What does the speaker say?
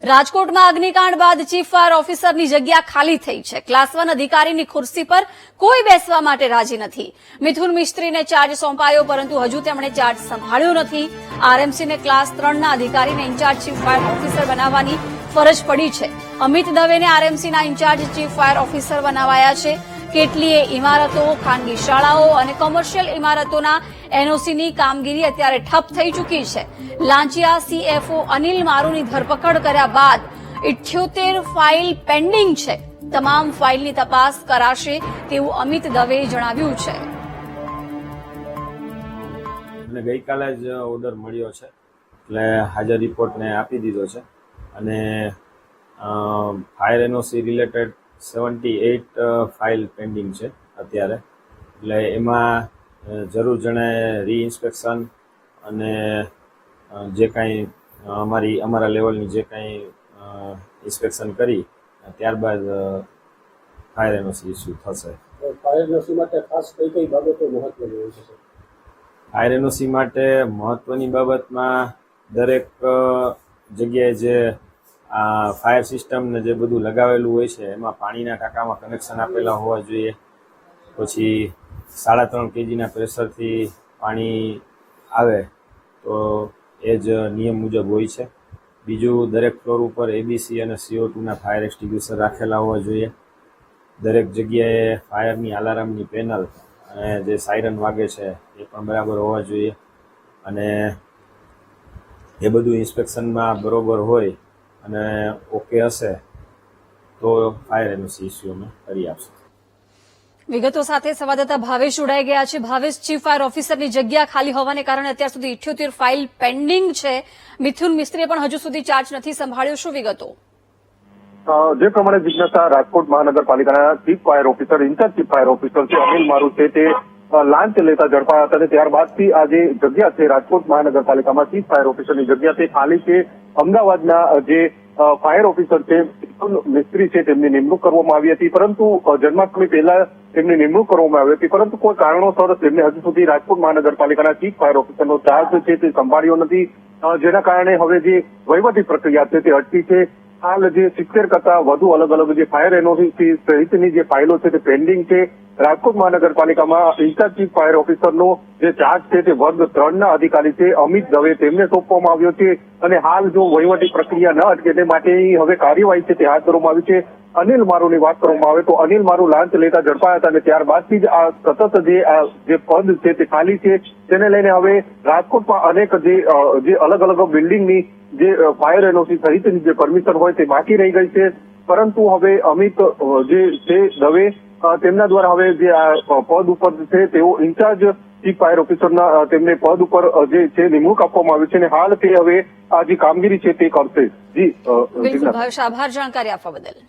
રાજકોટમાં અગ્નિકાંડ બાદ chief fire ઓફિસરની જગ્યા ખાલી થઈ છે. ક્લાસ 1 અધિકારીની ખુરશી પર કોઈ બેસવા માટે રાજી નથી. મિથુન મિસ્ત્રીને ચાર્જ સોંપાયો, પરંતુ હજુ તેમણે ચાર્જ સંભાળ્યો નથી. આરએમસીને ક્લાસ 3ના અધિકારીને ઇન્ચાર્જ ચીફ ફાયર ઓફિસર બનાવવાની ફરજ પડી છે. અમિત દવેને આરએમસીના ઇન્ચાર્જ ચીફ ફાયર ઓફિસર બનાવાયા છે. કેટલીય ઇમારતો, ખાનગી શાળાઓ અને કોમર્શિયલ ઇમારતોના એનઓસીની કામગીરી અત્યારે ઠપ થઈ ચૂકી છે. લાંચિયા સીએફઓ અનિલ મારુની ધરપકડ કર્યા બાદ 78 ફાઇલ પેન્ડિંગ છે. તમામ ફાઇલની તપાસ કરાશે તેવું અમિત દવેએ જણાવ્યું છે. અને ગઈકાલે જ ઓર્ડર મળ્યો છે, એટલે હાજર રિપોર્ટને આપી દીધો છે. અને fire NOC related 78 file pending છે અત્યારે. એટલે એમાં જરૂર જણાય રીઇન્સ્પેક્શન અને જે કાંઈ અમારા લેવલની જે કાંઈ ઇન્સ્પેક્શન કરી ત્યારબાદ ફાયર એનઓસી ઇસ્યુ થશે. ફાયર એનઓસી માટે ખાસ કઈ કઈ બાબતો મહત્વની હોય છે? ફાયર એનઓસી માટે મહત્વની બાબતમાં દરેક જગ્યાએ જે ફાયર સિસ્ટમ ને જે બધું લગાવેલું હોય છે એમાં પાણીના ટાંકામાં કનેક્શન આપેલા હોવા જોઈએ. પછી 3.5 kgના પ્રેશરથી પાણી આવે તો એ જ નિયમ મુજબ હોય છે. બીજું, દરેક ફ્લોર ઉપર એબીસી અને CO2ના ફાયર એક્સટિંગ્યુશર રાખેલા હોવા જોઈએ. દરેક જગ્યાએ ફાયરની અલાર્મની પેનલ અને જે સાયરન વાગે છે એ પણ બરાબર હોવા જોઈએ. અને એ બધું ઇન્સ્પેક્શનમાં બરોબર હોય અને ઓકે હશે તો ફાયર એનઓસી ઇસ્યુ અમે કરી આપશું. વિગતો સાથે સંવાદદાતા ભાવેશ જોડાઈ ગયા છે. ભાવેશ, ચીફ ફાયર ઓફિસરની જગ્યા ખાલી હોવાને કારણે અત્યાર સુધી 78 ફાઇલ પેન્ડિંગ છે. મિથુન મિસ્ત્રીએ પણ હજુ સુધી ચાર્જ નથી સંભાળ્યો. શું વિગતો? જે પ્રમાણે જિજ્ઞાસા રાજકોટ મહાનગરપાલિકાના chief fire officer, in charge chief fire officer છે અનિલ મારુ છે, તે લાંચ લેતા ઝડપાયા હતા. અને ત્યારબાદથી આ જે જગ્યા છે રાજકોટ મહાનગરપાલિકામાં ચીફ ફાયર ઓફિસરની જગ્યા તે ખાલી છે. અમદાવાદના જે ફાયર ઓફિસર છે મિથુન મિસ્ત્રી છે તેમની નિમણૂક કરવામાં આવી હતી, પરંતુ જન્માષ્ટમી પહેલા તેમની નિમણૂક કરવામાં આવી હતી, પરંતુ કોઈ કારણોસર તેમને હજુ સુધી રાજકોટ મહાનગરપાલિકાના ચીફ ફાયર ઓફિસરનો ચાર્જ છે તે સંભાળ્યો નથી, જેના કારણે હવે જે વહીવટી પ્રક્રિયા છે તે અટકી છે. હાલ જે 70 કરતા વધુ અલગ અલગ જે ફાયર એનઓસી સહિતની જે ફાઇલો છે તે પેન્ડિંગ છે. રાજકોટ મહાનગરપાલિકામાં ઇન્ચાર્જ ચીફ ફાયર ઓફિસરનો જે ચાર્જ છે તે વર્ગ 3ના અધિકારી છે અમિત દવે તેમને સોંપવામાં આવ્યો છે. અને હાલ જો વહીવટી પ્રક્રિયા ન અટકે તે માટેની હવે કાર્યવાહી છે તે હાથ ધરવામાં આવી છે. અનિલ મારુની વાત કરવામાં આવે તો અનિલ મારુ લાંચ લેતા ઝડપાયા હતા અને ત્યારબાદથી જ આ સતત જે પદ છે તે ખાલી છે, તેને લઈને હવે રાજકોટમાં અનેક જે અલગ અલગ બિલ્ડિંગની જે ફાયર એનઓસી સહિતની જે પરમિશન હોય તે બાકી રહી ગઈ છે. પરંતુ હવે અમિત જે છે દવે તેમના દ્વારા હવે જે આ પદ ઉપર છે તેઓ ઇન્ચાર્જ ચીફ ફાયર ઓફિસરના તેમને પદ ઉપર જે છે નિમણૂક આપવામાં આવી છે અને હાલ તે હવે આ જે કામગીરી છે તે કરશે. જી બિલકુલ ભાવેશ, આભાર જાણકારી આપવા બદલ.